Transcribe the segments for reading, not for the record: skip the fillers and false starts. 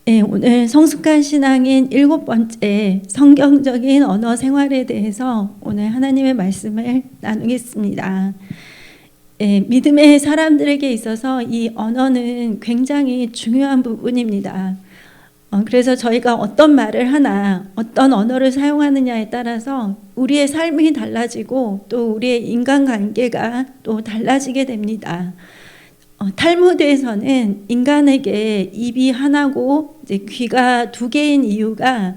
네, 오늘 성숙한 신앙인 7번째 성경적인 언어 생활에 대해서 오늘 하나님의 말씀을 나누겠습니다. 네, 믿음의 사람들에게 있어서 이 언어는 굉장히 중요한 부분입니다. 그래서 저희가 어떤 말을 하나, 어떤 언어를 사용하느냐에 따라서 우리의 삶이 달라지고 또 우리의 인간관계가 또 달라지게 됩니다. 탈무드에서는 인간에게 입이 하나고 이제 귀가 2개인 이유가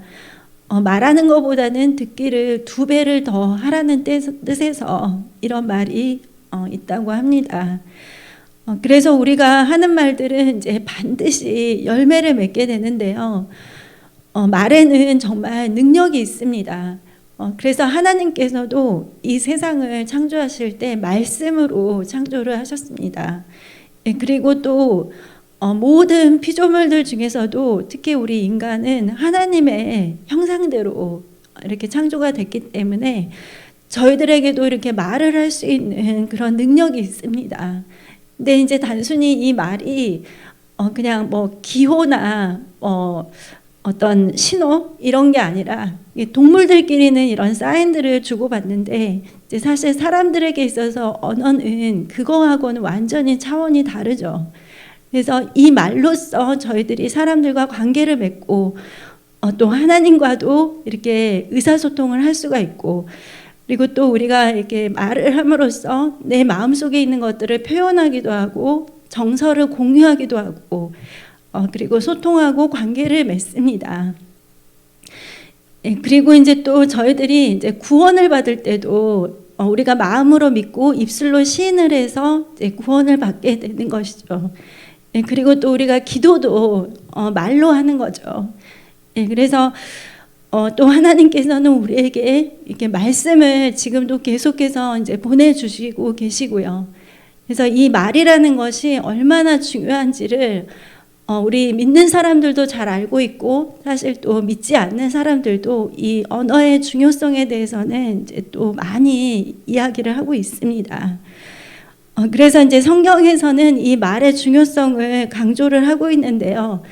말하는 것보다는 듣기를 2배를 더 하라는 뜻에서 이런 말이 있다고 합니다. 그래서 우리가 하는 말들은 이제 반드시 열매를 맺게 되는데요. 말에는 정말 능력이 있습니다. 그래서 하나님께서도 이 세상을 창조하실 때 말씀으로 창조를 하셨습니다. 그리고 또 모든 피조물들 중에서도 특히 우리 인간은 하나님의 형상대로 이렇게 창조가 됐기 때문에 저희들에게도 이렇게 말을 할 수 있는 그런 능력이 있습니다. 근데 이제 단순히 이 말이 그냥 뭐 기호나 어떤 신호 이런 게 아니라 동물들끼리는 이런 사인들을 주고받는데 이제 사실 사람들에게 있어서 언어는 그거하고는 완전히 차원이 다르죠. 그래서 이 말로써 저희들이 사람들과 관계를 맺고 또 하나님과도 이렇게 의사소통을 할 수가 있고, 그리고 또 우리가 이렇게 말을 함으로써 내 마음속에 있는 것들을 표현하기도 하고 정서를 공유하기도 하고 그리고 소통하고 관계를 맺습니다. 그리고 이제 또 저희들이 이제 구원을 받을 때도 우리가 마음으로 믿고 입술로 시인을 해서 이제 구원을 받게 되는 것이죠. 그리고 또 우리가 기도도 말로 하는 거죠. 그래서 또 하나님께서는 우리에게 이렇게 말씀을 지금도 계속해서 이제 보내주시고 계시고요. 그래서 이 말이라는 것이 얼마나 중요한지를 우리 믿는 사람들도 잘 알고 있고, 사실 또 믿지 않는 사람들도 이 언어의 중요성에 대해서는 이제 또 많이 이야기를 하고 있습니다. 그래서 이제 성경에서는 이 말의 중요성을 강조를 하고 있는데요.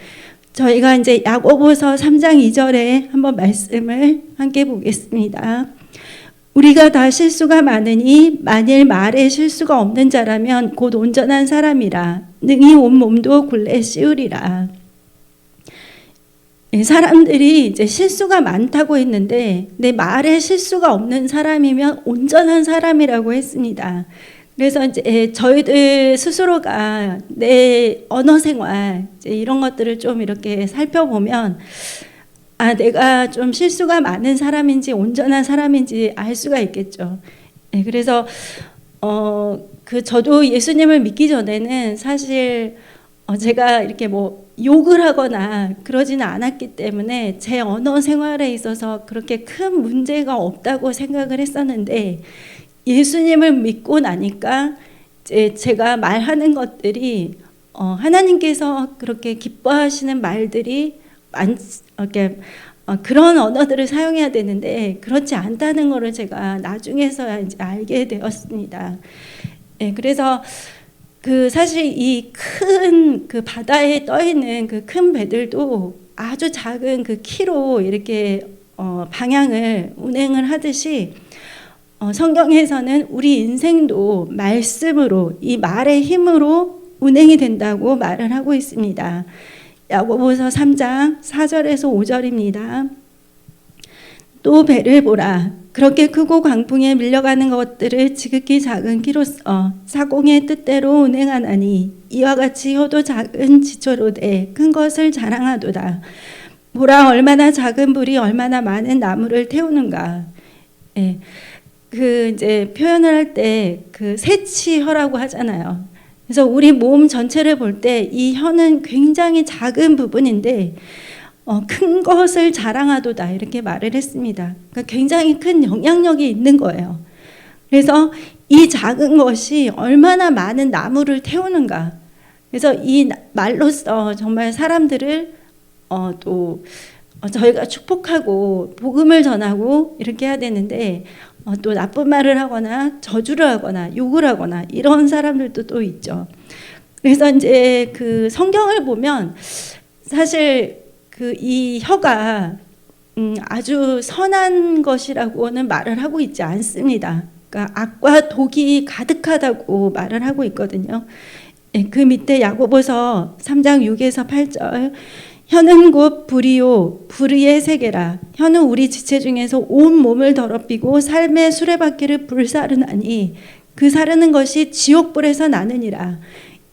저희가 이제 야고보서 3장 2절에 한번 말씀을 함께 보겠습니다. 우리가 다 실수가 많으니 만일 말에 실수가 없는 자라면 곧 온전한 사람이라 능히 온 몸도 굴레 씌우리라. 사람들이 이제 실수가 많다고 했는데 내 말에 실수가 없는 사람이면 온전한 사람이라고 했습니다. 그래서 이제 저희들 스스로가 내 언어 생활 이제 이런 것들을 좀 이렇게 살펴보면 내가 좀 실수가 많은 사람인지 온전한 사람인지 알 수가 있겠죠. 그래서 저도 예수님을 믿기 전에는 사실 제가 이렇게 뭐 욕을 하거나 그러지는 않았기 때문에 제 언어 생활에 있어서 그렇게 큰 문제가 없다고 생각을 했었는데, 예수님을 믿고 나니까 이제 제가 말하는 것들이 하나님께서 그렇게 기뻐하시는 말들이 이렇게 그런 언어들을 사용해야 되는데 그렇지 않다는 것을 제가 나중에서야 이제 알게 되었습니다. 그래서 사실 이 큰 그 바다에 떠 있는 그 큰 배들도 아주 작은 그 키로 이렇게 방향을 운행을 하듯이 성경에서는 우리 인생도 말씀으로, 이 말의 힘으로 운행이 된다고 말을 하고 있습니다. 야고보서 3장 4절에서 5절입니다. 또 배를 보라. 그렇게 크고 광풍에 밀려가는 것들을 지극히 작은 키로써 사공의 뜻대로 운행하나니 이와 같이 혀도 작은 지초로되 큰 것을 자랑하도다. 보라, 얼마나 작은 불이 얼마나 많은 나무를 태우는가. 이제 표현을 할 때 세치혀라고 하잖아요. 그래서 우리 몸 전체를 볼 때 이 혀는 굉장히 작은 부분인데 큰 것을 자랑하도다 이렇게 말을 했습니다. 그러니까 굉장히 큰 영향력이 있는 거예요. 그래서 이 작은 것이 얼마나 많은 나무를 태우는가. 그래서 이 말로써 정말 사람들을 또 저희가 축복하고 복음을 전하고 이렇게 해야 되는데 또 나쁜 말을 하거나 저주를 하거나 욕을 하거나 이런 사람들도 또 있죠. 그래서 이제 성경을 보면 사실 이 혀가 아주 선한 것이라고는 말을 하고 있지 않습니다. 그러니까 악과 독이 가득하다고 말을 하고 있거든요. 그 밑에 야고보서 3장 6에서 8절 혀는 곧 불이요 불의의 세계라. 혀는 우리 지체 중에서 온 몸을 더럽히고 삶의 수레바퀴를 불사르나니 그 사르는 것이 지옥불에서 나느니라.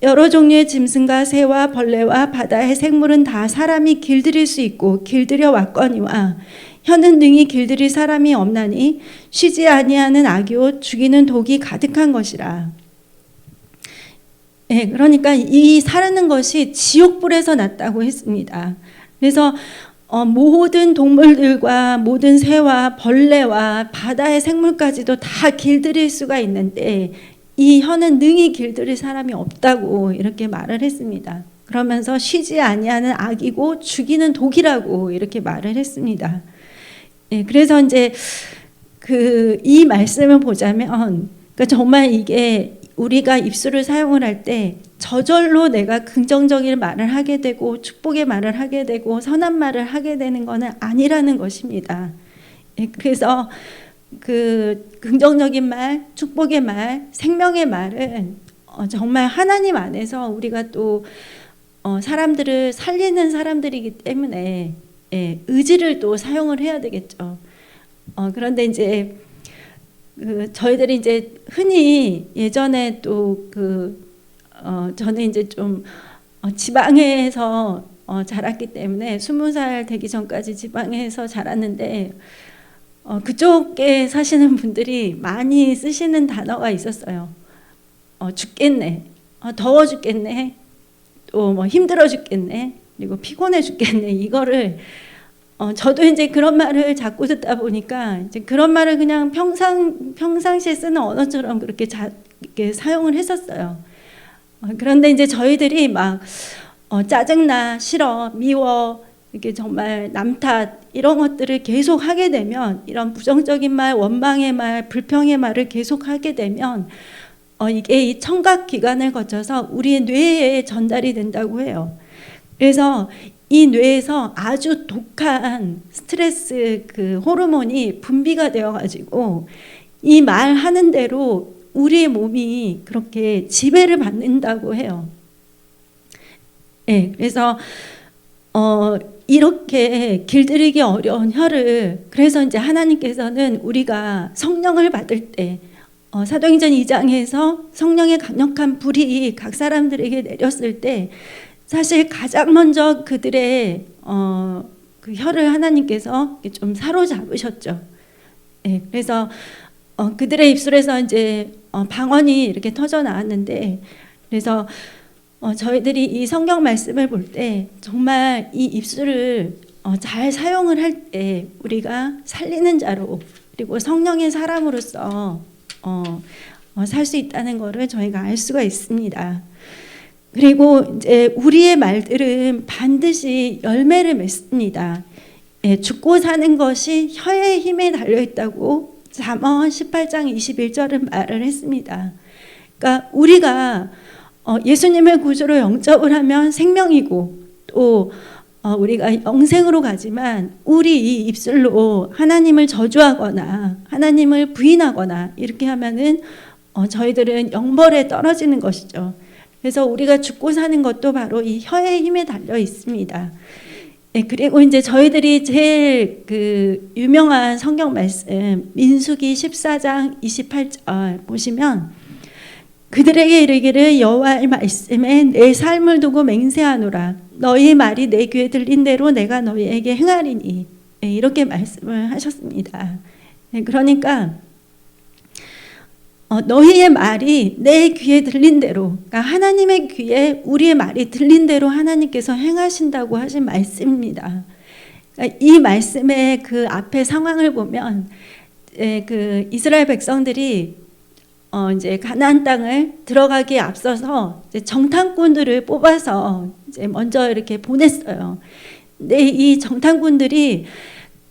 여러 종류의 짐승과 새와 벌레와 바다의 생물은 다 사람이 길들일 수 있고 길들여 왔거니와 혀는 능히 길들일 사람이 없나니 쉬지 아니하는 악이요 죽이는 독이 가득한 것이라. 그러니까 이 사르는 것이 지옥불에서 났다고 했습니다. 그래서 모든 동물들과 모든 새와 벌레와 바다의 생물까지도 다 길들일 수가 있는데 이 혀는 능히 길들일 사람이 없다고 이렇게 말을 했습니다. 그러면서 쉬지 아니하는 악이고 죽이는 독이라고 이렇게 말을 했습니다. 그래서 이제 이 말씀을 보자면 그러니까 정말 이게 우리가 입술을 사용을 할 때 저절로 내가 긍정적인 말을 하게 되고 축복의 말을 하게 되고 선한 말을 하게 되는 것은 아니라는 것입니다. 그래서 긍정적인 말, 축복의 말, 생명의 말은 정말 하나님 안에서 우리가 또 사람들을 살리는 사람들이기 때문에 의지를 또 사용을 해야 되겠죠. 그런데 이제 저희들이 이제 흔히 예전에 또 저는 이제 좀 지방에서 자랐기 때문에 20살 되기 전까지 지방에서 자랐는데 그쪽에 사시는 분들이 많이 쓰시는 단어가 있었어요. 죽겠네, 더워 죽겠네, 또 뭐 힘들어 죽겠네, 그리고 피곤해 죽겠네. 이거를 저도 이제 그런 말을 자꾸 듣다 보니까 이제 그런 말을 그냥 평상시에 쓰는 언어처럼 그렇게 이렇게 사용을 했었어요. 그런데 이제 저희들이 막 짜증나, 싫어, 미워, 이렇게 정말 남 탓 이런 것들을 계속 하게 되면 이런 부정적인 말, 원망의 말, 불평의 말을 계속 하게 되면 이게 이 청각 기관을 거쳐서 우리의 뇌에 전달이 된다고 해요. 그래서 이 뇌에서 아주 독한 스트레스 호르몬이 분비가 되어 가지고 이 말하는 대로 우리의 몸이 그렇게 지배를 받는다고 해요. 그래서 이렇게 길들이기 어려운 혀를 그래서 이제 하나님께서는 우리가 성령을 받을 때 사도행전 2장에서 성령의 강력한 불이 각 사람들에게 내렸을 때 사실 가장 먼저 그들의 그 혀를 하나님께서 좀 사로잡으셨죠. 그래서 그들의 입술에서 이제 방언이 이렇게 터져 나왔는데 그래서 저희들이 이 성경 말씀을 볼 때 정말 이 입술을 잘 사용을 할 때 우리가 살리는 자로 그리고 성령의 사람으로서 살 수 있다는 것을 저희가 알 수가 있습니다. 그리고 이제 우리의 말들은 반드시 열매를 맺습니다. 죽고 사는 것이 혀의 힘에 달려 있다고 잠언 18장 21절은 말을 했습니다. 그러니까 우리가 예수님의 구주로 영접을 하면 생명이고 또 우리가 영생으로 가지만 우리 이 입술로 하나님을 저주하거나 하나님을 부인하거나 이렇게 하면은 저희들은 영벌에 떨어지는 것이죠. 그래서 우리가 죽고 사는 것도 바로 이 혀의 힘에 달려 있습니다. 그리고 이제 저희들이 제일 유명한 성경 말씀 민수기 14장 28절 보시면 그들에게 이르기를 여호와의 말씀에 내 삶을 두고 맹세하노라 너희 말이 내 귀에 들린 대로 내가 너희에게 행하리니 이렇게 말씀을 하셨습니다. 그러니까 너희의 말이 내 귀에 들린 대로 그러니까 하나님의 귀에 우리의 말이 들린 대로 하나님께서 행하신다고 하신 말씀입니다. 그러니까 이 말씀의 그 앞에 상황을 보면 이스라엘 백성들이 이제 가나안 땅을 들어가기에 앞서서 이제 정탐꾼들을 뽑아서 이제 먼저 이렇게 보냈어요. 근데 이 정탐꾼들이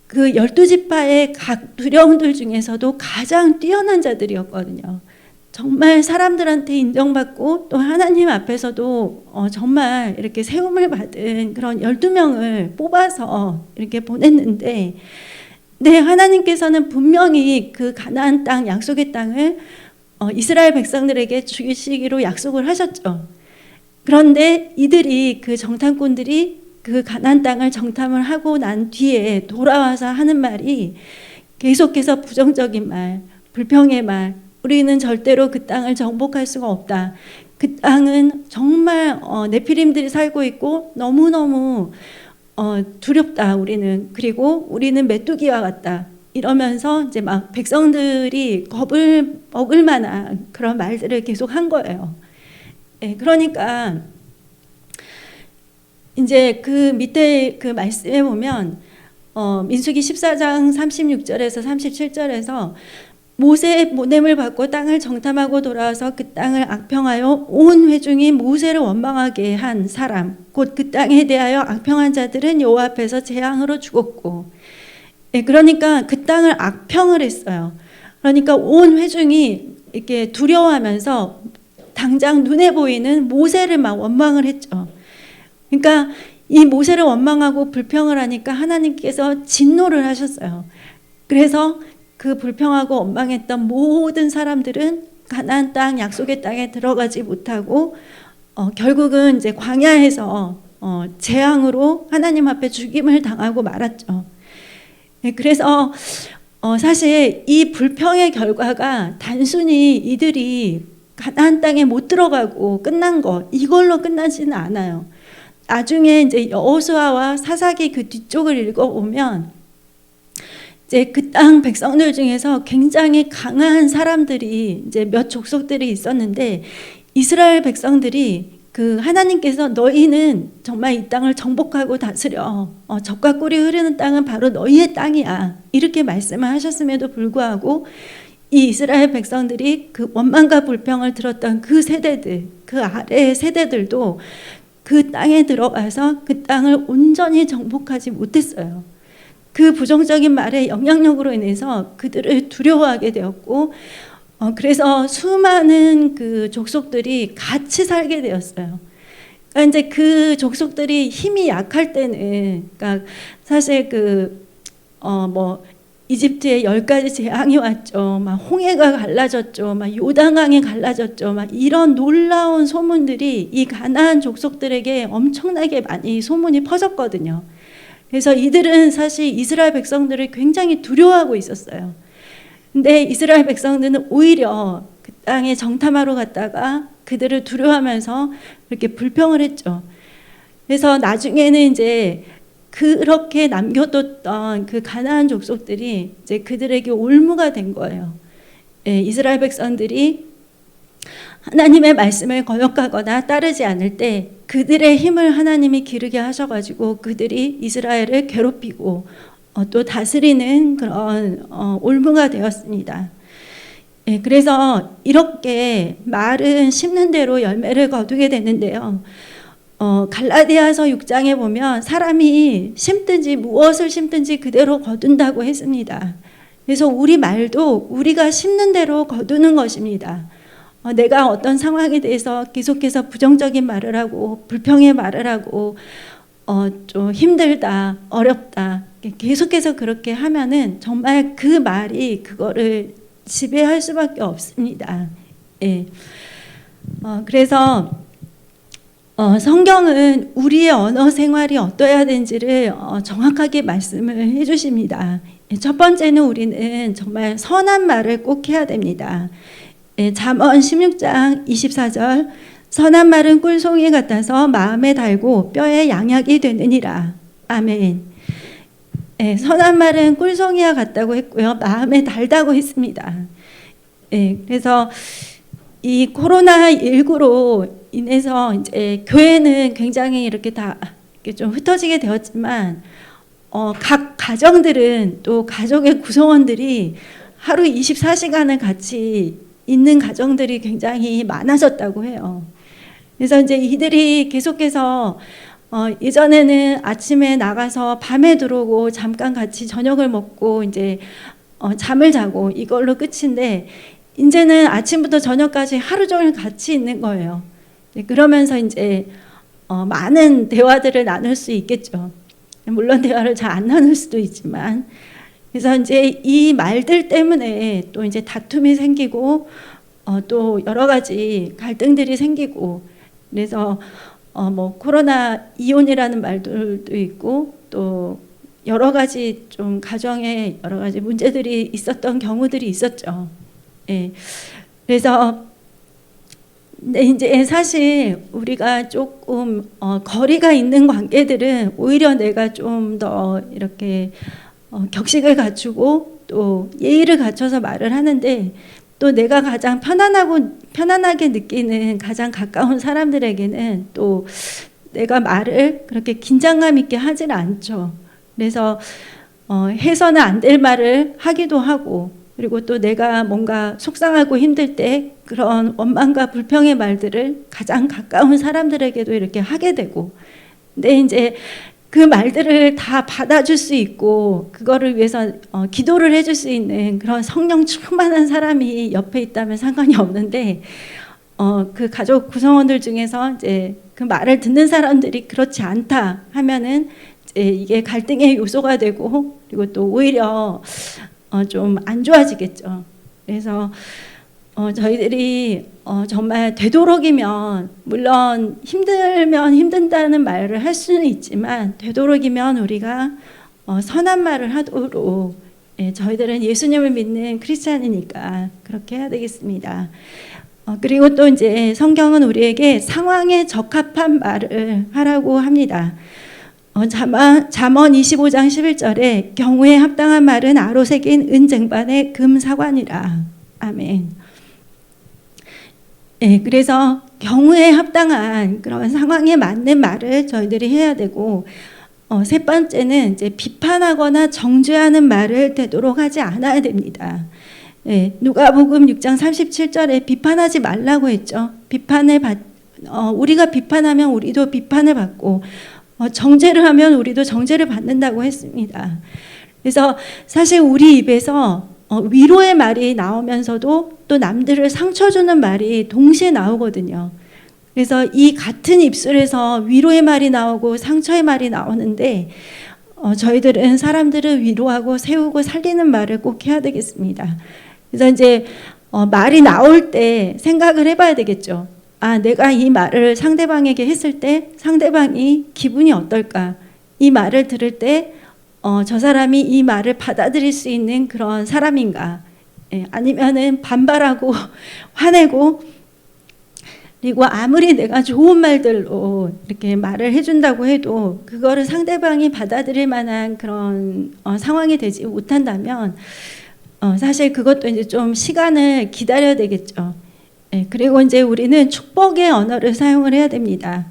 그 12지파의 각 두령들 중에서도 가장 뛰어난 자들이었거든요. 정말 사람들한테 인정받고 또 하나님 앞에서도 정말 이렇게 세움을 받은 그런 12명을 뽑아서 이렇게 보냈는데, 네, 하나님께서는 분명히 그 가나안 땅, 약속의 땅을 이스라엘 백성들에게 주시기로 약속을 하셨죠. 그런데 이들이, 그 정탐꾼들이 그 가나안 땅을 정탐을 하고 난 뒤에 돌아와서 하는 말이 계속해서 부정적인 말, 불평의 말, 우리는 절대로 그 땅을 정복할 수가 없다. 그 땅은 정말 네피림들이 살고 있고 너무너무 두렵다, 우리는. 그리고 우리는 메뚜기와 같다. 이러면서 이제 막 백성들이 겁을 먹을 만한 그런 말들을 계속 한 거예요. 예, 그러니까 이제 그 밑에 그 말씀에 보면 민수기 14장 36절에서 37절에서 모세의 보냄을 받고 땅을 정탐하고 돌아와서 그 땅을 악평하여 온 회중이 모세를 원망하게 한 사람, 곧 그 땅에 대하여 악평한 자들은 여호와 앞에서 재앙으로 죽었고, 예, 그러니까 그 땅을 악평을 했어요. 그러니까 온 회중이 이렇게 두려워하면서 당장 눈에 보이는 모세를 막 원망을 했죠. 그러니까 이 모세를 원망하고 불평을 하니까 하나님께서 진노를 하셨어요. 그래서 그 불평하고 원망했던 모든 사람들은 가나안 땅, 약속의 땅에 들어가지 못하고 결국은 이제 광야에서 재앙으로 하나님 앞에 죽임을 당하고 말았죠. 네, 그래서 사실 이 불평의 결과가 단순히 이들이 가나안 땅에 못 들어가고 끝난 것, 이걸로 끝나지는 않아요. 나중에 이제 여호수아와 사사기 그 뒤쪽을 읽어보면 이제 그 땅 백성들 중에서 굉장히 강한 사람들이 이제 몇 족속들이 있었는데, 이스라엘 백성들이 그 하나님께서 너희는 정말 이 땅을 정복하고 다스려, 젖과 꿀이 흐르는 땅은 바로 너희의 땅이야, 이렇게 말씀을 하셨음에도 불구하고 이 이스라엘 백성들이 그 원망과 불평을 들었던 그 세대들, 그 아래의 세대들도 그 땅에 들어가서 그 땅을 온전히 정복하지 못했어요. 그 부정적인 말의 영향력으로 인해서 그들을 두려워하게 되었고, 그래서 수많은 그 족속들이 같이 살게 되었어요. 그러니까 이제 그 족속들이 힘이 약할 때는, 그러니까 사실 뭐 이집트에 10가지 재앙이 왔죠. 막 홍해가 갈라졌죠. 막 요단강이 갈라졌죠. 막 이런 놀라운 소문들이 이 가나안 족속들에게 엄청나게 많이 소문이 퍼졌거든요. 그래서 이들은 사실 이스라엘 백성들을 굉장히 두려워하고 있었어요. 근데 이스라엘 백성들은 오히려 그 땅에 정탐하러 갔다가 그들을 두려워하면서 그렇게 불평을 했죠. 그래서 나중에는 이제 그렇게 남겨뒀던 그 가나안 족속들이 이제 그들에게 올무가 된 거예요. 예, 이스라엘 백성들이 하나님의 말씀을 거역하거나 따르지 않을 때 그들의 힘을 하나님이 기르게 하셔가지고 그들이 이스라엘을 괴롭히고 또 다스리는 그런 올무가 되었습니다. 예, 그래서 이렇게 말은 심는 대로 열매를 거두게 되는데요. 갈라디아서 6장에 보면 사람이 심든지 무엇을 심든지 그대로 거둔다고 했습니다. 그래서 우리 말도 우리가 심는 대로 거두는 것입니다. 내가 어떤 상황에 대해서 계속해서 부정적인 말을 하고 불평의 말을 하고 좀 힘들다, 어렵다 계속해서 그렇게 하면은 정말 그 말이 그거를 지배할 수밖에 없습니다. 예. 그래서 성경은 우리의 언어 생활이 어떠해야 되는지를 정확하게 말씀을 해주십니다. 첫 번째는 우리는 정말 선한 말을 꼭 해야 됩니다. 잠언 16장 24절, 선한 말은 꿀송이 같아서 마음에 달고 뼈에 양약이 되느니라. 아멘. 선한 말은 꿀송이와 같다고 했고요, 마음에 달다고 했습니다. 그래서 이 코로나19로 인해서 이제 교회는 굉장히 이렇게 다 이렇게 좀 흩어지게 되었지만, 각 가정들은 또 가족의 구성원들이 하루 24시간을 같이 있는 가정들이 굉장히 많아졌다고 해요. 그래서 이제 이들이 계속해서 예전에는 아침에 나가서 밤에 들어오고 잠깐 같이 저녁을 먹고 이제 잠을 자고 이걸로 끝인데, 이제는 아침부터 저녁까지 하루 종일 같이 있는 거예요. 그러면서 이제 많은 대화들을 나눌 수 있겠죠. 물론 대화를 잘 안 나눌 수도 있지만, 그래서 이제 이 말들 때문에 또 이제 다툼이 생기고 또 여러 가지 갈등들이 생기고, 그래서 뭐 코로나 이혼이라는 말들도 있고 또 여러 가지 좀 가정에 여러 가지 문제들이 있었던 경우들이 있었죠. 예. 그래서 근데 이제 사실 우리가 조금 거리가 있는 관계들은 오히려 내가 좀 더 이렇게 격식을 갖추고 또 예의를 갖춰서 말을 하는데, 또 내가 가장 편안하게 느끼는 가장 가까운 사람들에게는 또 내가 말을 그렇게 긴장감 있게 하지는 않죠. 그래서 해서는 안 될 말을 하기도 하고, 그리고 또 내가 뭔가 속상하고 힘들 때 그런 원망과 불평의 말들을 가장 가까운 사람들에게도 이렇게 하게 되고, 근데 이제 그 말들을 다 받아줄 수 있고 그거를 위해서 기도를 해줄 수 있는 그런 성령 충만한 사람이 옆에 있다면 상관이 없는데, 그 가족 구성원들 중에서 이제 그 말을 듣는 사람들이 그렇지 않다 하면은 이제 이게 갈등의 요소가 되고, 그리고 또 오히려 좀 안 좋아지겠죠. 그래서 저희들이 정말 되도록이면, 물론 힘들면 힘든다는 말을 할 수는 있지만 되도록이면 우리가 선한 말을 하도록, 저희들은 예수님을 믿는 크리스찬이니까 그렇게 해야 되겠습니다. 그리고 또 이제 성경은 우리에게 상황에 적합한 말을 하라고 합니다. 잠언 25장 11절에 경우에 합당한 말은 아로 새긴 은쟁반의 금사관이라. 아멘. 네, 그래서 경우에 합당한 그런 상황에 맞는 말을 저희들이 해야 되고, 세 번째는 이제 비판하거나 정죄하는 말을 되도록 하지 않아야 됩니다. 네, 누가복음 6장 37절에 비판하지 말라고 했죠. 우리가 비판하면 우리도 비판을 받고, 정죄를 하면 우리도 정죄를 받는다고 했습니다. 그래서 사실 우리 입에서 위로의 말이 나오면서도 또 남들을 상처 주는 말이 동시에 나오거든요. 그래서 이 같은 입술에서 위로의 말이 나오고 상처의 말이 나오는데, 저희들은 사람들을 위로하고 세우고 살리는 말을 꼭 해야 되겠습니다. 그래서 이제 말이 나올 때 생각을 해봐야 되겠죠. 내가 이 말을 상대방에게 했을 때 상대방이 기분이 어떨까? 이 말을 들을 때 저 사람이 이 말을 받아들일 수 있는 그런 사람인가? 아니면은 반발하고 화내고, 그리고 아무리 내가 좋은 말들로 이렇게 말을 해준다고 해도 그거를 상대방이 받아들일 만한 그런 상황이 되지 못한다면 사실 그것도 이제 좀 시간을 기다려야 되겠죠. 그리고 이제 우리는 축복의 언어를 사용을 해야 됩니다.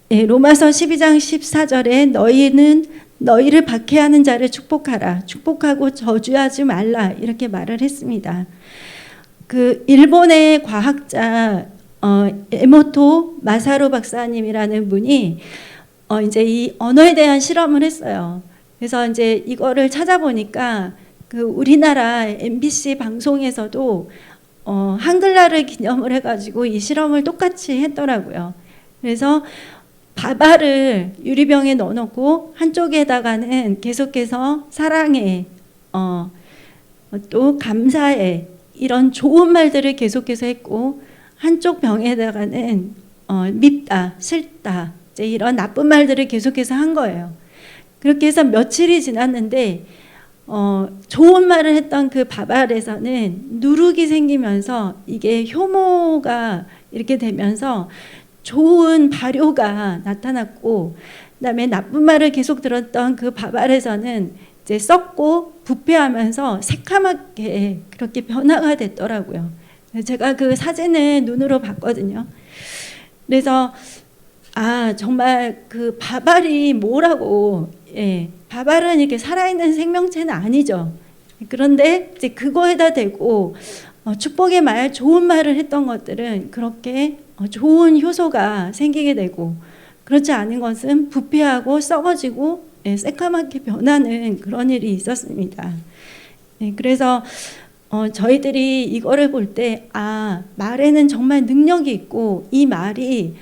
로마서 12장 14절에 너희는 너희를 박해하는 자를 축복하라. 축복하고 저주하지 말라. 이렇게 말을 했습니다. 그 일본의 과학자 에모토 마사루 박사님이라는 분이 이제 이 언어에 대한 실험을 했어요. 그래서 이제 이거를 찾아보니까 그 우리나라 MBC 방송에서도 한글날을 기념을 해가지고 이 실험을 똑같이 했더라고요. 그래서 밥알을 유리병에 넣어놓고 한쪽에다가는 계속해서 사랑해, 또 감사해, 이런 좋은 말들을 계속해서 했고, 한쪽 병에다가는 밉다, 싫다, 이제 이런 나쁜 말들을 계속해서 한 거예요. 그렇게 해서 며칠이 지났는데 좋은 말을 했던 그 밥알에서는 누룩이 생기면서 이게 효모가 이렇게 되면서 좋은 발효가 나타났고, 그다음에 나쁜 말을 계속 들었던 그 밥알에서는 이제 썩고 부패하면서 새카맣게 그렇게 변화가 됐더라고요. 제가 그 사진을 눈으로 봤거든요. 그래서 정말 그 밥알이 뭐라고, 밥알은 이렇게 살아있는 생명체는 아니죠. 그런데 이제 그거에다 대고 축복의 말, 좋은 말을 했던 것들은 그렇게 좋은 효소가 생기게 되고, 그렇지 않은 것은 부패하고 썩어지고 새까맣게 변하는 그런 일이 있었습니다. 그래서 저희들이 이거를 볼 때, 말에는 정말 능력이 있고, 이 말이,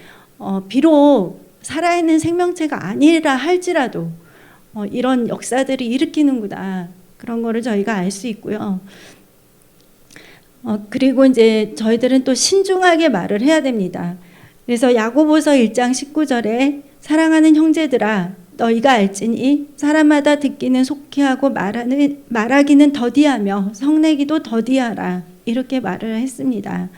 비록 살아있는 생명체가 아니라 할지라도, 이런 역사들이 일으키는구나. 그런 거를 저희가 알 수 있고요. 그리고 이제 저희들은 또 신중하게 말을 해야 됩니다. 그래서 야고보서 1장 19절에 사랑하는 형제들아, 너희가 알지니 사람마다 듣기는 속히 하고 말하기는 더디하며 성내기도 더디하라. 이렇게 말을 했습니다.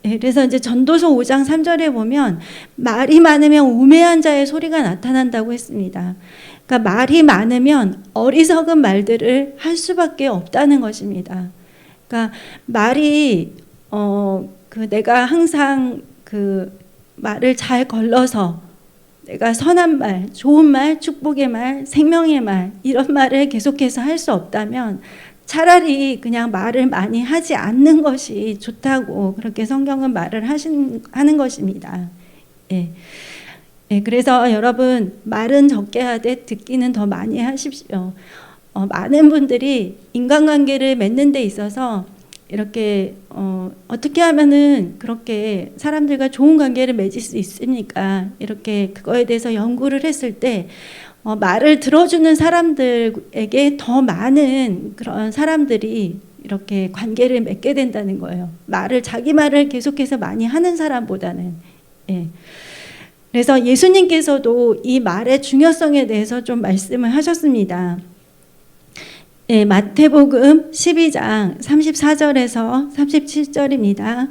그래서 이제 전도서 5장 3절에 보면 말이 많으면 우매한 자의 소리가 나타난다고 했습니다. 그러니까 말이 많으면 어리석은 말들을 할 수밖에 없다는 것입니다. 그러니까 말이 내가 항상 그 말을 잘 걸러서 내가 선한 말, 좋은 말, 축복의 말, 생명의 말 이런 말을 계속해서 할 수 없다면 차라리 그냥 말을 많이 하지 않는 것이 좋다고 그렇게 성경은 말을 하는 것입니다. 예. 예, 그래서 여러분 말은 적게 하되 듣기는 더 많이 하십시오. 많은 분들이 인간관계를 맺는 데 있어서 이렇게 어떻게 하면은 그렇게 사람들과 좋은 관계를 맺을 수 있습니까? 이렇게 그거에 대해서 연구를 했을 때 말을 들어주는 사람들에게 더 많은 그런 사람들이 이렇게 관계를 맺게 된다는 거예요. 자기 말을 계속해서 많이 하는 사람보다는. 예. 그래서 예수님께서도 이 말의 중요성에 대해서 좀 말씀을 하셨습니다. 네, 마태복음 12장 34절에서 37절입니다.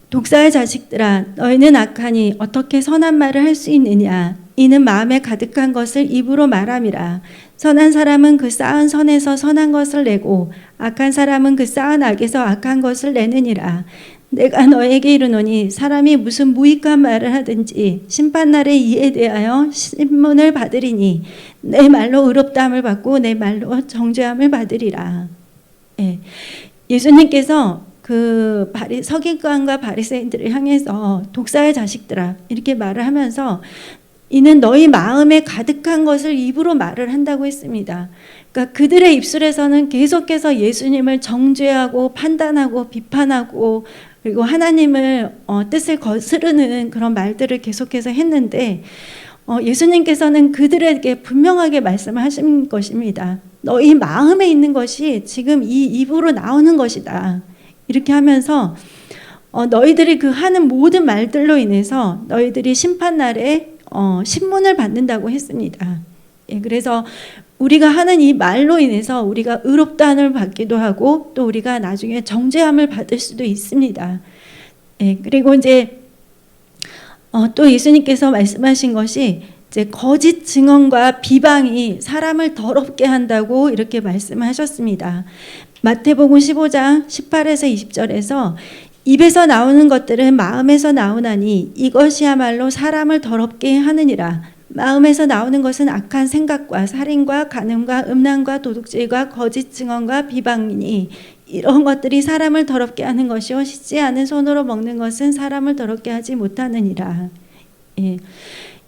독사의 자식들아, 너희는 악하니 어떻게 선한 말을 할 수 있느냐? 이는 마음에 가득한 것을 입으로 말함이라. 선한 사람은 그 쌓은 선에서 선한 것을 내고 악한 사람은 그 쌓은 악에서 악한 것을 내느니라. 내가 너에게 이르노니 사람이 무슨 무익한 말을 하든지 심판날에 이에 대하여 신문을 받으리니 내 말로 의롭다함을 받고 내 말로 정죄함을 받으리라. 예. 예수님께서 그 서기관과 바리새인들을 향해서 독사의 자식들아 이렇게 말을 하면서 이는 너희 마음에 가득한 것을 입으로 말을 한다고 했습니다. 그러니까 그들의 입술에서는 계속해서 예수님을 정죄하고 판단하고 비판하고 그리고 하나님을 뜻을 거스르는 그런 말들을 계속해서 했는데 예수님께서는 그들에게 분명하게 말씀하신 것입니다. 너희 마음에 있는 것이 지금 이 입으로 나오는 것이다. 이렇게 하면서 너희들이 그 하는 모든 말들로 인해서 너희들이 심판날에 신문을 받는다고 했습니다. 예, 그래서 우리가 하는 이 말로 인해서 우리가 의롭다함을 받기도 하고 또 우리가 나중에 정죄함을 받을 수도 있습니다. 예, 그리고 이제 또 예수님께서 말씀하신 것이 이제 거짓 증언과 비방이 사람을 더럽게 한다고 이렇게 말씀하셨습니다. 마태복음 15장 18에서 20절에서 입에서 나오는 것들은 마음에서 나오나니 이것이야말로 사람을 더럽게 하느니라. 마음에서 나오는 것은 악한 생각과 살인과 간음과 음란과 도둑질과 거짓 증언과 비방이니 이런 것들이 사람을 더럽게 하는 것이요 씻지 않은 손으로 먹는 것은 사람을 더럽게 하지 못하느니라. 예.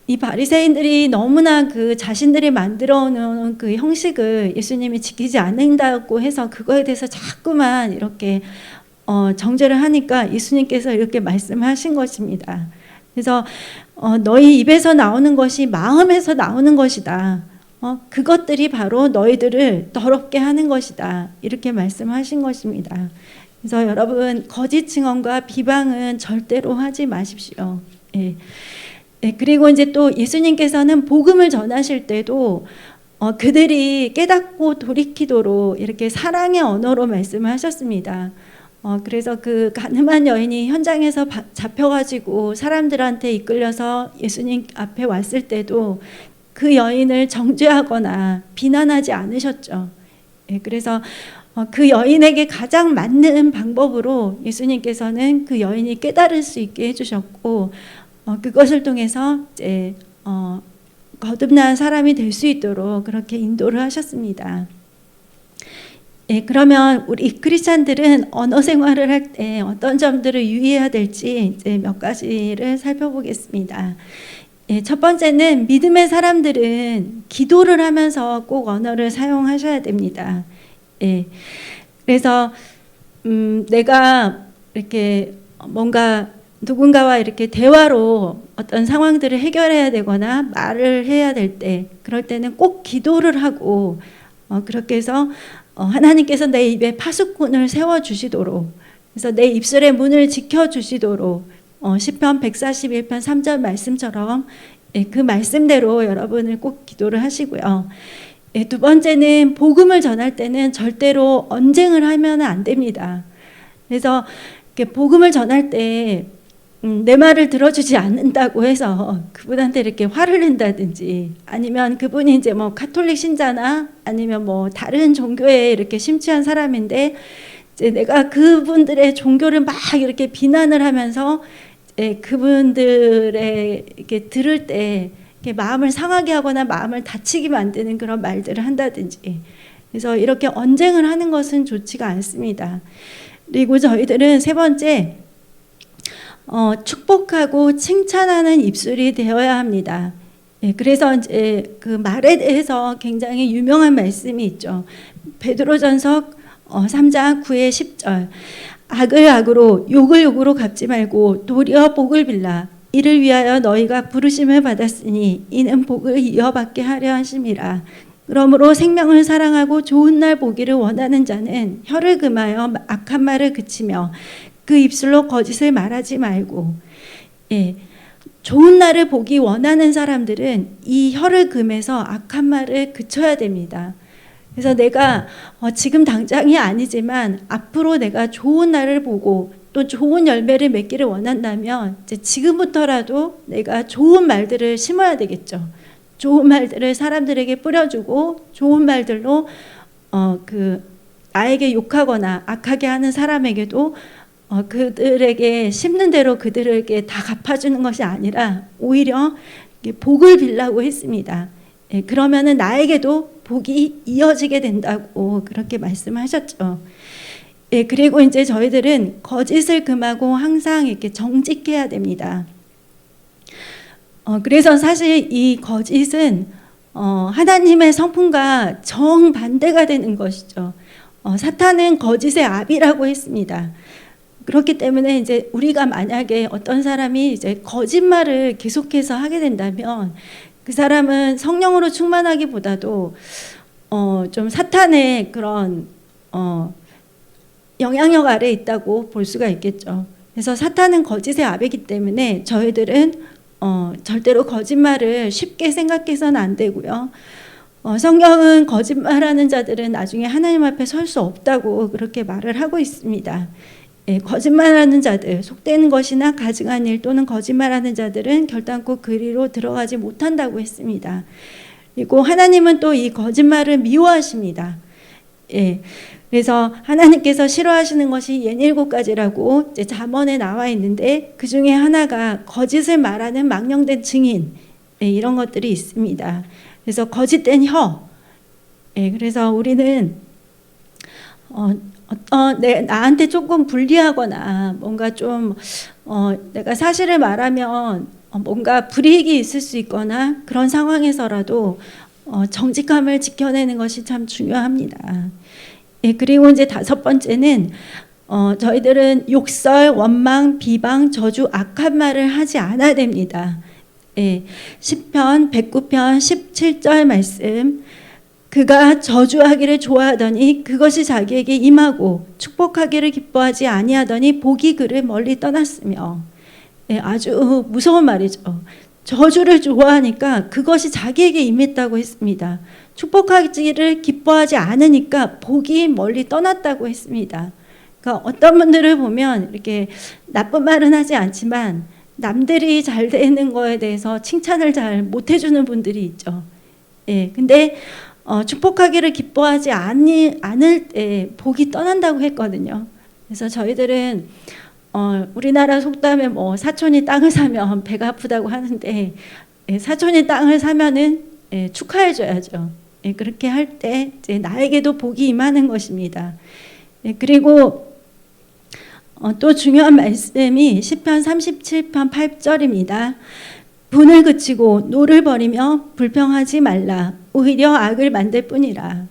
이 바리새인들이 너무나 그 자신들이 만들어 놓은 그 형식을 예수님이 지키지 않는다고 해서 그거에 대해서 자꾸만 이렇게 정죄를 하니까 예수님께서 이렇게 말씀하신 것입니다. 그래서 너희 입에서 나오는 것이 마음에서 나오는 것이다. 그것들이 바로 너희들을 더럽게 하는 것이다. 이렇게 말씀하신 것입니다. 그래서 여러분 거짓 증언과 비방은 절대로 하지 마십시오. 예. 예, 그리고 이제 또 예수님께서는 복음을 전하실 때도 그들이 깨닫고 돌이키도록 이렇게 사랑의 언어로 말씀하셨습니다. 그래서 그 가늠한 여인이 현장에서 잡혀가지고 사람들한테 이끌려서 예수님 앞에 왔을 때도 그 여인을 정죄하거나 비난하지 않으셨죠. 예, 그래서 그 여인에게 가장 맞는 방법으로 예수님께서는 그 여인이 깨달을 수 있게 해주셨고 그것을 통해서 이제 거듭난 사람이 될 수 있도록 그렇게 인도를 하셨습니다. 예, 그러면 우리 크리스찬들은 언어 생활을 할 때 어떤 점들을 유의해야 될지 이제 몇 가지를 살펴보겠습니다. 예, 첫 번째는 믿음의 사람들은 기도를 하면서 꼭 언어를 사용하셔야 됩니다. 예, 그래서 내가 이렇게 뭔가 누군가와 이렇게 대화로 어떤 상황들을 해결해야 되거나 말을 해야 될 때, 그럴 때는 꼭 기도를 하고 그렇게 해서 하나님께서 내 입에 파수꾼을 세워주시도록, 그래서 내 입술의 문을 지켜주시도록 시편 141편 3절 말씀처럼 그 말씀대로 여러분을 꼭 기도를 하시고요. 두 번째는 복음을 전할 때는 절대로 언쟁을 하면 안 됩니다. 그래서 복음을 전할 때 내 말을 들어주지 않는다고 해서 그분한테 이렇게 화를 낸다든지, 아니면 그분이 이제 뭐 가톨릭 신자나 아니면 뭐 다른 종교에 이렇게 심취한 사람인데 이제 내가 그분들의 종교를 막 이렇게 비난을 하면서 그분들의 이렇게 들을 때 이렇게 마음을 상하게 하거나 마음을 다치게 만드는 그런 말들을 한다든지, 그래서 이렇게 언쟁을 하는 것은 좋지가 않습니다. 그리고 저희들은 세 번째, 축복하고 칭찬하는 입술이 되어야 합니다. 그래서 이제 그 말에 대해서 굉장히 유명한 말씀이 있죠. 베드로전서 3장 9에 10절. 악을 악으로 욕을 욕으로 갚지 말고 도리어 복을 빌라. 이를 위하여 너희가 부르심을 받았으니 이는 복을 이어받게 하려 하심이라. 그러므로 생명을 사랑하고 좋은 날 보기를 원하는 자는 혀를 금하여 악한 말을 그치며 그 입술로 거짓을 말하지 말고, 좋은 날을 보기 원하는 사람들은 이 혀를 금해서 악한 말을 그쳐야 됩니다. 그래서 내가 지금 당장이 아니지만 앞으로 내가 좋은 날을 보고 또 좋은 열매를 맺기를 원한다면 이제 지금부터라도 내가 좋은 말들을 심어야 되겠죠. 좋은 말들을 사람들에게 뿌려주고 좋은 말들로 나에게 욕하거나 악하게 하는 사람에게도 그들에게 심는 대로 그들에게 다 갚아주는 것이 아니라 오히려 복을 빌라고 했습니다. 그러면은 나에게도 복이 이어지게 된다고 그렇게 말씀하셨죠. 그리고 이제 저희들은 거짓을 금하고 항상 이렇게 정직해야 됩니다. 그래서 사실 이 거짓은 하나님의 성품과 정반대가 되는 것이죠. 사탄은 거짓의 아비라고 했습니다. 그렇기 때문에 이제 우리가 만약에 어떤 사람이 이제 거짓말을 계속해서 하게 된다면 그 사람은 성령으로 충만하기보다도 좀 사탄의 그런 영향력 아래에 있다고 볼 수가 있겠죠. 그래서 사탄은 거짓의 아비이기 때문에 저희들은 절대로 거짓말을 쉽게 생각해서는 안 되고요. 성경은 거짓말하는 자들은 나중에 하나님 앞에 설 수 없다고 그렇게 말을 하고 있습니다. 거짓말하는 자들, 속되는 것이나 가증한 일 또는 거짓말하는 자들은 결단코 그리로 들어가지 못한다고 했습니다. 그리고 하나님은 또 이 거짓말을 미워하십니다. 그래서 하나님께서 싫어하시는 것이 67가지라고 이제 잠언에 나와 있는데 그 중에 하나가 거짓을 말하는 망령된 증인, 이런 것들이 있습니다. 그래서 거짓된 혀, 그래서 우리는 나한테 조금 불리하거나 뭔가 좀 내가 사실을 말하면 뭔가 불이익이 있을 수 있거나 그런 상황에서라도 정직함을 지켜내는 것이 참 중요합니다. 그리고 이제 다섯 번째는 저희들은 욕설, 원망, 비방, 저주, 악한 말을 하지 않아야 됩니다. 시편 109편 17절 말씀. 그가 저주하기를 좋아하더니 그것이 자기에게 임하고 축복하기를 기뻐하지 아니하더니 복이 그를 멀리 떠났으며. 아주 무서운 말이죠. 저주를 좋아하니까 그것이 자기에게 임했다고 했습니다. 축복하기를 기뻐하지 않으니까 복이 멀리 떠났다고 했습니다. 그러니까 어떤 분들을 보면 이렇게 나쁜 말은 하지 않지만 남들이 잘 되는 거에 대해서 칭찬을 잘 못 해주는 분들이 있죠. 근데 축복하기를 기뻐하지 않을 때 복이 떠난다고 했거든요. 그래서 저희들은 우리나라 속담에 뭐 사촌이 땅을 사면 배가 아프다고 하는데 사촌이 땅을 사면은 축하해줘야죠. 그렇게 할 때 나에게도 복이 임하는 것입니다. 그리고 또 중요한 말씀이 시편 37편 8절입니다. 분을 그치고 노를 버리며 불평하지 말라. 오히려 악을 만들 뿐이라.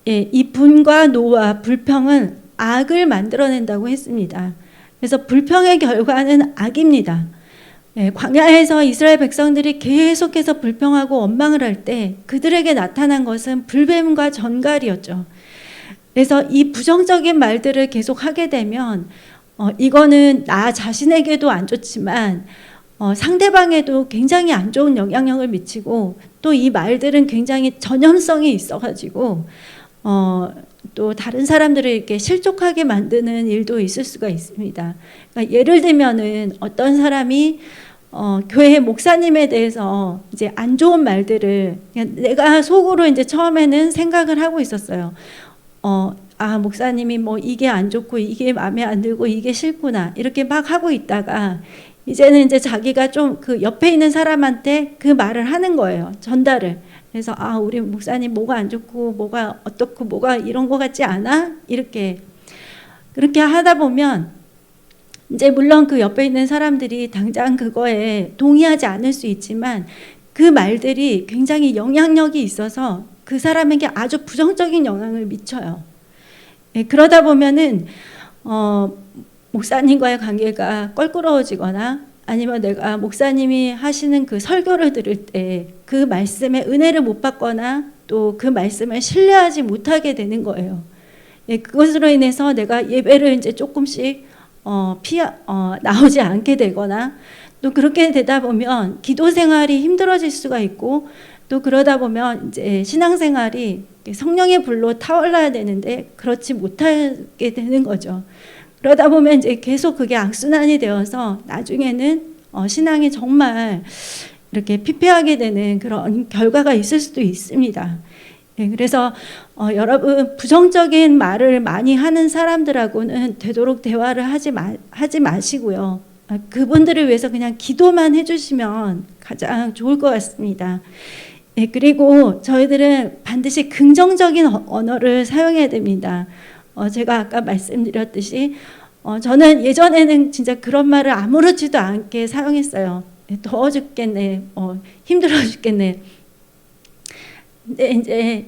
이 분과 노와 불평은 악을 만들어낸다고 했습니다. 그래서 불평의 결과는 악입니다. 광야에서 이스라엘 백성들이 계속해서 불평하고 원망을 할 때 그들에게 나타난 것은 불뱀과 전갈이었죠. 그래서 이 부정적인 말들을 계속 하게 되면 이거는 나 자신에게도 안 좋지만 상대방에도 굉장히 안 좋은 영향력을 미치고, 또 이 말들은 굉장히 전염성이 있어가지고 또 다른 사람들을 이렇게 실족하게 만드는 일도 있을 수가 있습니다. 그러니까 예를 들면은 어떤 사람이 교회 목사님에 대해서 이제 안 좋은 말들을, 그냥 내가 속으로 이제 처음에는 생각을 하고 있었어요. 목사님이 뭐 이게 안 좋고 이게 마음에 안 들고 이게 싫구나 이렇게 막 하고 있다가 이제는 이제 자기가 좀 그 옆에 있는 사람한테 그 말을 하는 거예요. 전달을. 그래서 우리 목사님 뭐가 안 좋고 뭐가 어떻고 뭐가 이런 거 같지 않아? 이렇게 그렇게 하다 보면 이제 물론 그 옆에 있는 사람들이 당장 그거에 동의하지 않을 수 있지만 그 말들이 굉장히 영향력이 있어서 그 사람에게 아주 부정적인 영향을 미쳐요. 그러다 보면은 목사님과의 관계가 껄끄러워지거나, 아니면 내가 목사님이 하시는 그 설교를 들을 때 그 말씀에 은혜를 못 받거나 또 그 말씀을 신뢰하지 못하게 되는 거예요. 그것으로 인해서 내가 예배를 이제 조금씩 나오지 않게 되거나, 또 그렇게 되다 보면 기도 생활이 힘들어질 수가 있고, 또 그러다 보면 이제 신앙생활이 성령의 불로 타올라야 되는데 그렇지 못하게 되는 거죠. 그러다 보면 이제 계속 그게 악순환이 되어서 나중에는 신앙이 정말 이렇게 피폐하게 되는 그런 결과가 있을 수도 있습니다. 그래서 여러분, 부정적인 말을 많이 하는 사람들하고는 되도록 대화를 하지 마시고요. 그분들을 위해서 그냥 기도만 해주시면 가장 좋을 것 같습니다. 그리고 저희들은 반드시 긍정적인 언어를 사용해야 됩니다. 제가 아까 말씀드렸듯이 저는 예전에는 진짜 그런 말을 아무렇지도 않게 사용했어요. 더워 죽겠네, 힘들어 죽겠네. 근데 이제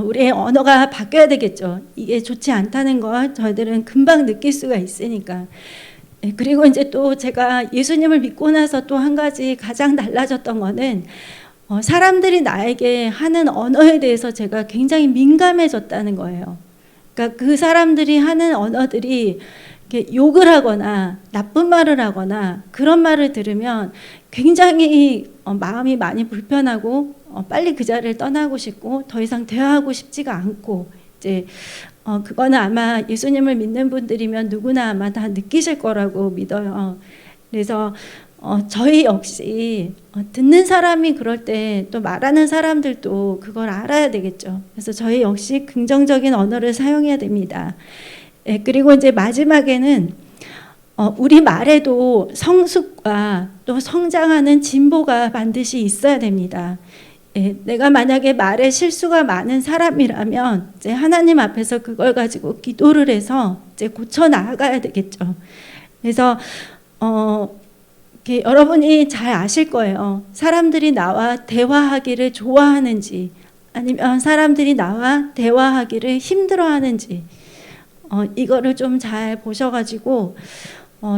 우리의 언어가 바뀌어야 되겠죠. 이게 좋지 않다는 걸 저희들은 금방 느낄 수가 있으니까. 그리고 이제 또 제가 예수님을 믿고 나서 또 한 가지 가장 달라졌던 거는 사람들이 나에게 하는 언어에 대해서 제가 굉장히 민감해졌다는 거예요. 그러니까 그 사람들이 하는 언어들이 이렇게 욕을 하거나 나쁜 말을 하거나 그런 말을 들으면 굉장히 마음이 많이 불편하고 빨리 그 자리를 떠나고 싶고 더 이상 대화하고 싶지가 않고, 이제 그거는 아마 예수님을 믿는 분들이면 누구나 아마 다 느끼실 거라고 믿어요. 그래서 저희 역시 듣는 사람이 그럴 때 또 말하는 사람들도 그걸 알아야 되겠죠. 그래서 저희 역시 긍정적인 언어를 사용해야 됩니다. 그리고 이제 마지막에는 우리 말에도 성숙과 또 성장하는 진보가 반드시 있어야 됩니다. 내가 만약에 말에 실수가 많은 사람이라면 이제 하나님 앞에서 그걸 가지고 기도를 해서 이제 고쳐 나가야 되겠죠. 그래서 여러분이 잘 아실 거예요. 사람들이 나와 대화하기를 좋아하는지 아니면 사람들이 나와 대화하기를 힘들어하는지 이거를 좀 잘 보셔가지고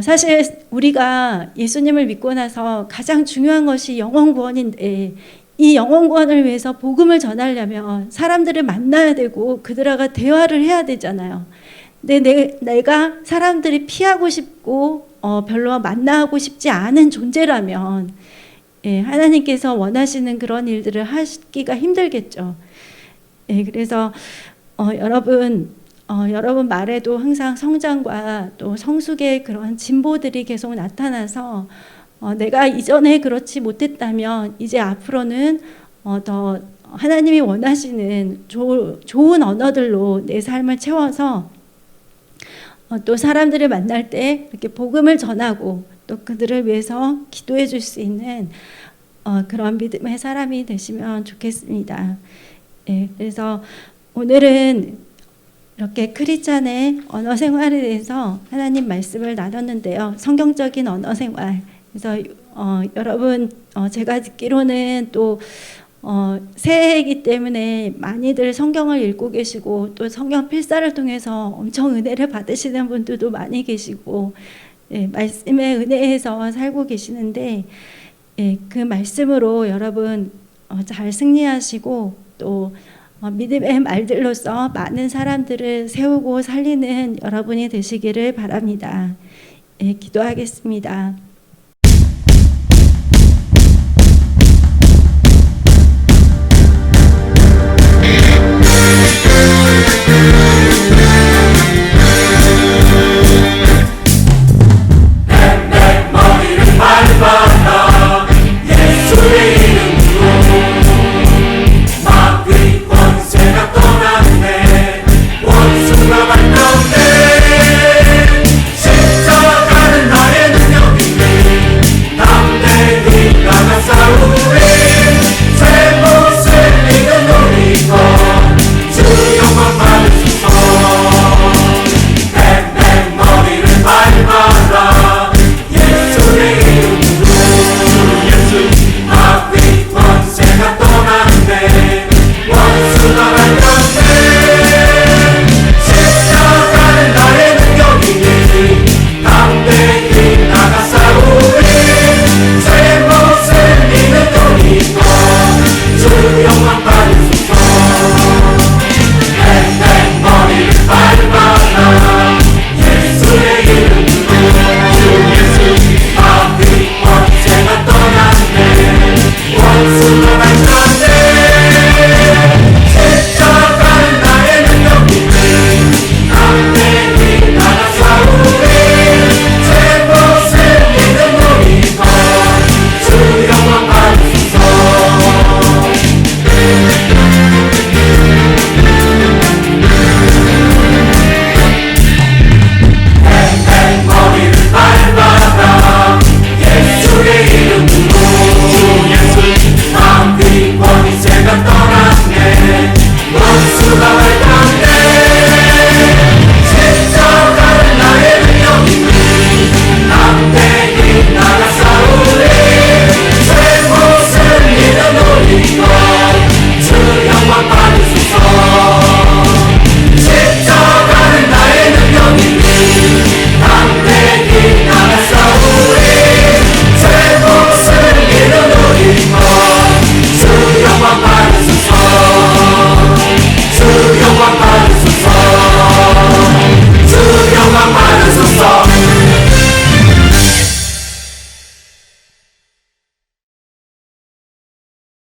사실 우리가 예수님을 믿고 나서 가장 중요한 것이 영혼 구원인데, 이 영혼 구원을 위해서 복음을 전하려면 사람들을 만나야 되고 그들과 대화를 해야 되잖아요. 근데 내가 사람들이 피하고 싶고 별로 만나고 싶지 않은 존재라면 하나님께서 원하시는 그런 일들을 하기가 힘들겠죠. 그래서 여러분 말에도 항상 성장과 또 성숙의 그런 진보들이 계속 나타나서 내가 이전에 그렇지 못했다면 이제 앞으로는 더 하나님이 원하시는 좋은 언어들로 내 삶을 채워서 또 사람들을 만날 때 이렇게 복음을 전하고 또 그들을 위해서 기도해 줄 수 있는 그런 믿음의 사람이 되시면 좋겠습니다. 그래서 오늘은 이렇게 크리스찬의 언어 생활에 대해서 하나님 말씀을 나눴는데요. 성경적인 언어 생활. 그래서 여러분 제가 듣기로는 또 새해이기 때문에 많이들 성경을 읽고 계시고 또 성경 필사를 통해서 엄청 은혜를 받으시는 분들도 많이 계시고 예, 말씀의 은혜에서 살고 계시는데 예, 그 말씀으로 여러분 잘 승리하시고 또 믿음의 말들로서 많은 사람들을 세우고 살리는 여러분이 되시기를 바랍니다. 예, 기도하겠습니다.